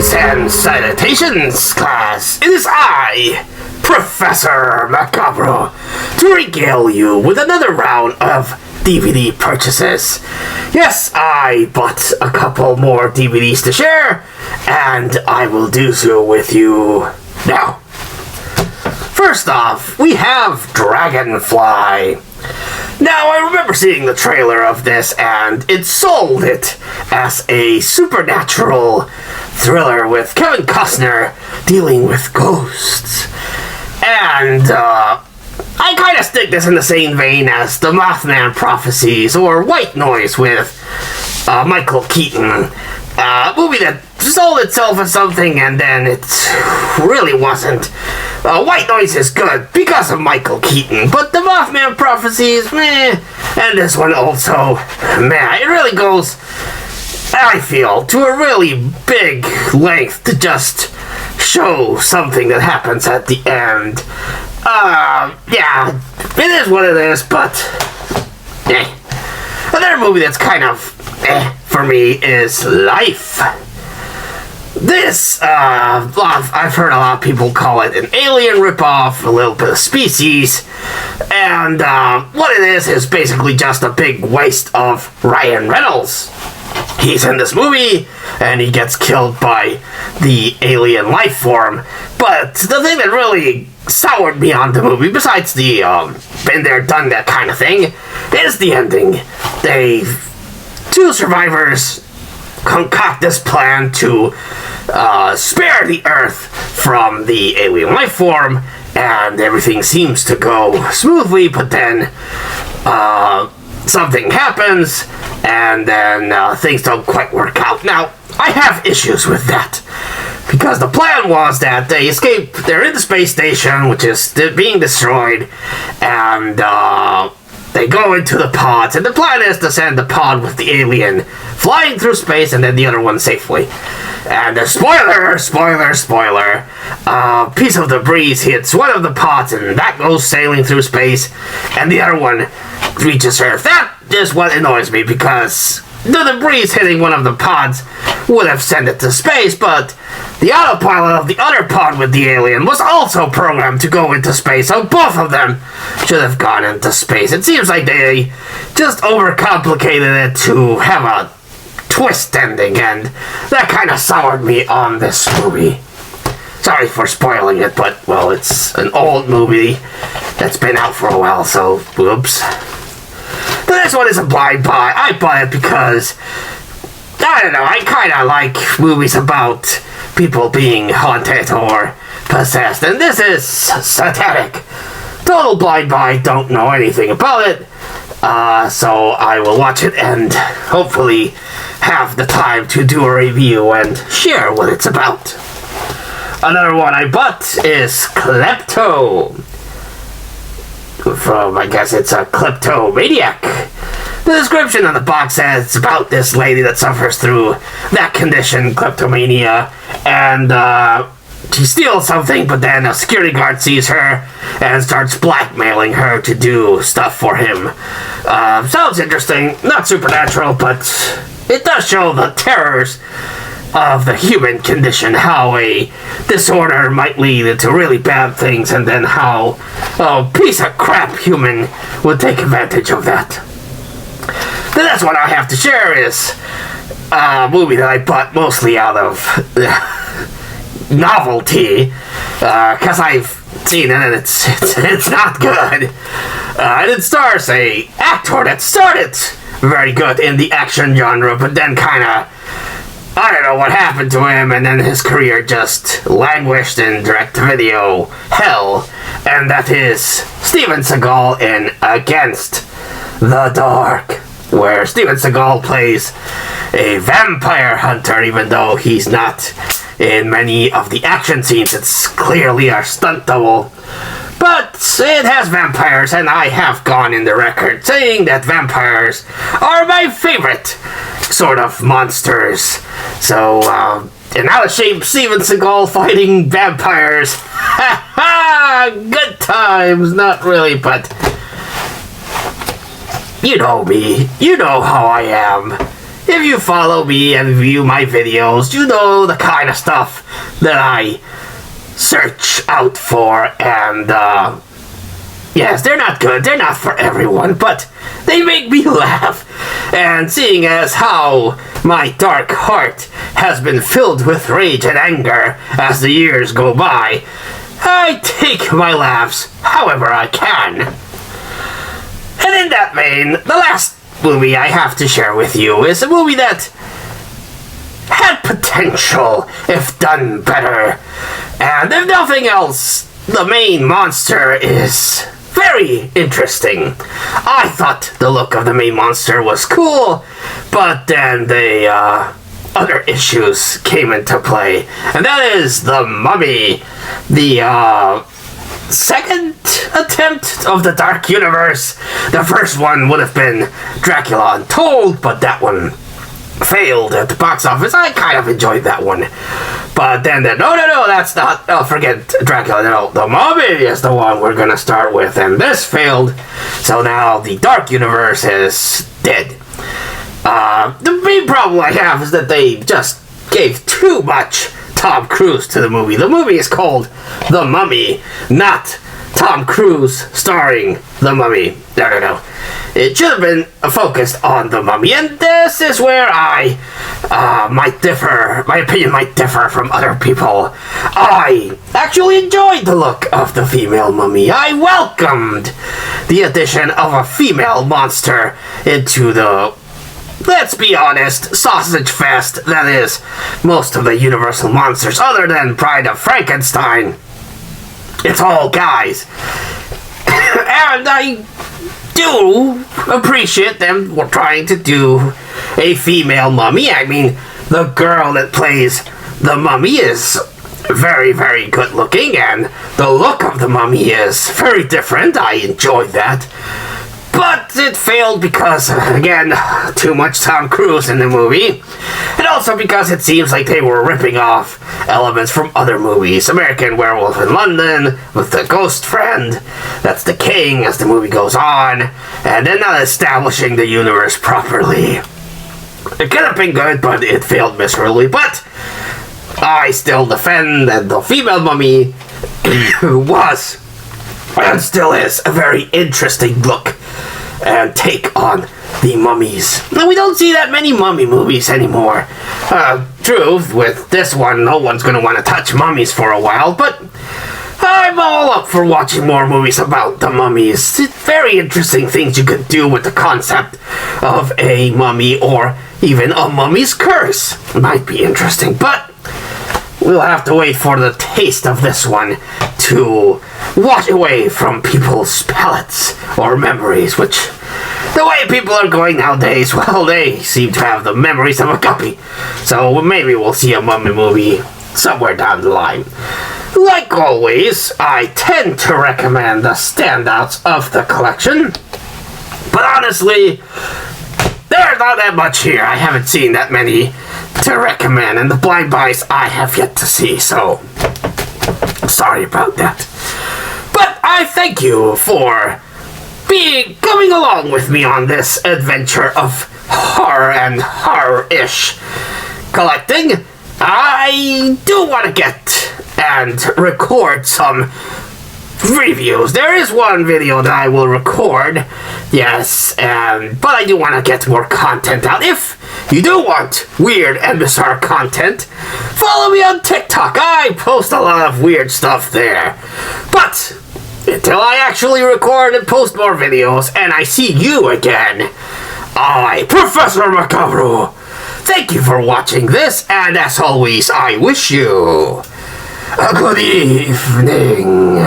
Greetings and salutations, class. It is I, Professor Macabre, to regale you with another round of DVD purchases. Yes, I bought a couple more DVDs to share, and I will do so with you now. First off, we have Dragonfly. Now, I remember seeing the trailer of this, and it sold it as a supernatural thriller with Kevin Costner dealing with ghosts. And, I kind of stick this in the same vein as the Mothman Prophecies or White Noise with Michael Keaton. A movie that sold itself as something and then it really wasn't. White Noise is good because of Michael Keaton, but the Mothman Prophecies, meh, and this one also, meh. It really goes, I feel, to a really big length to just show something that happens at the end. Yeah, it is what it is, but, eh. Another movie that's kind of, for me is Life. This, I've heard a lot of people call it an Alien ripoff, a little bit of Species, and what it is basically just a big waste of Ryan Reynolds. He's in this movie, and he gets killed by the alien life form, but the thing that really soured me on the movie, besides the, been there, done that kind of thing, is the ending. Two survivors concoct this plan to spare the Earth from the alien life form, and everything seems to go smoothly, but then something happens, and then things don't quite work out. Now, I have issues with that, because the plan was that they escape, they're in the space station, which is being destroyed, and they go into the pods, and the plan is to send the pod with the alien flying through space, and then the other one safely. And spoiler, piece of debris hits one of the pods, and that goes sailing through space, and the other one reaches Earth. That is what annoys me, because the debris hitting one of the pods would have sent it to space, but the autopilot of the other pod with the alien was also programmed to go into space, so both of them should have gone into space. It seems like they just overcomplicated it to have a twist ending, and that kind of soured me on this movie. Sorry for spoiling it, but, well, it's an old movie that's been out for a while, so, whoops. The next one is a blind buy. I bought it because, I don't know, I kind of like movies about people being haunted or possessed, and this is Satanic. Total blind buy, don't know anything about it, so I will watch it and hopefully have the time to do a review and share what it's about. Another one I bought is Klepto. From, I guess it's a kleptomaniac. The description on the box says it's about this lady that suffers through that condition, kleptomania, and she steals something, but then a security guard sees her and starts blackmailing her to do stuff for him. Sounds interesting, not supernatural, but it does show the terrors of the human condition, how a disorder might lead into really bad things, and then how a piece of crap human would take advantage of that. The next one I have to share is a movie that I bought mostly out of novelty, because I've seen it and it's not good. And it stars a actor that started very good in the action genre, but then kind of, I don't know what happened to him, and then his career just languished in direct-to-video hell, and that is Steven Seagal in Against the Dark, where Steven Seagal plays a vampire hunter, even though he's not in many of the action scenes. It's clearly a stunt double. But it has vampires, and I have gone in the record saying that vampires are my favorite sort of monsters. So, and out of shape Steven Seagal fighting vampires. Ha ha! Good times. Not really, but you know me. You know how I am. if you follow me and view my videos, you know the kind of stuff that I search out for, and yes, they're not good, they're not for everyone, but they make me laugh. And seeing as how my dark heart has been filled with rage and anger as the years go by, I take my laughs however I can. And in that vein, the last movie I have to share with you is a movie that had potential if done better. And if nothing else, the main monster is very interesting. I thought the look of the main monster was cool, but then the other issues came into play, and that is The Mummy, the second attempt of the Dark Universe. The first one would have been Dracula Untold, but that one failed at the box office. I kind of enjoyed that one. But then, no, that's not, forget Dracula, no, The Mummy is the one we're gonna start with, and this failed, so now the Dark Universe is dead. The main problem I have is that they just gave too much Tom Cruise to the movie. The movie is called The Mummy, not Tom Cruise starring The Mummy. No. It should have been focused on The Mummy, and this is where I might differ. My opinion might differ from other people. I actually enjoyed the look of the female mummy. I welcomed the addition of a female monster into the, let's be honest, sausage fest that is most of the Universal monsters, other than Bride of Frankenstein. It's all guys. And I do appreciate them trying to do a female mummy. I mean, the girl that plays the mummy is very, very good looking, and the look of the mummy is very different. I enjoyed that. But it failed because, again, too much Tom Cruise in the movie. And also because it seems like they were ripping off elements from other movies. American Werewolf in London, with the ghost friend, that's the king as the movie goes on. And they're not establishing the universe properly. It could have been good, but it failed miserably. But I still defend that the female mummy was, and still is, a very interesting look and take on the mummies. Now, we don't see that many mummy movies anymore. True, with this one, no one's gonna want to touch mummies for a while, but I'm all up for watching more movies about the mummies. It's very interesting things you could do with the concept of a mummy, or even a mummy's curse. Might be interesting, but we'll have to wait for the taste of this one to wash away from people's palates or memories, which, the way people are going nowadays, well, they seem to have the memories of a guppy. So maybe we'll see a mummy movie somewhere down the line. Like always, I tend to recommend the standouts of the collection, but honestly, there's not that much here. I haven't seen that many to recommend, and the blind buys I have yet to see, so sorry about that. But I thank you for coming along with me on this adventure of horror and horror-ish collecting. I do want to get and record some reviews. There is one video that I will record, yes, but I do want to get more content out. If you do want weird and bizarre content, follow me on TikTok. I post a lot of weird stuff there. But until I actually record and post more videos, and I see you again, I, Professor Macabre, thank you for watching this, and as always, I wish you a good evening.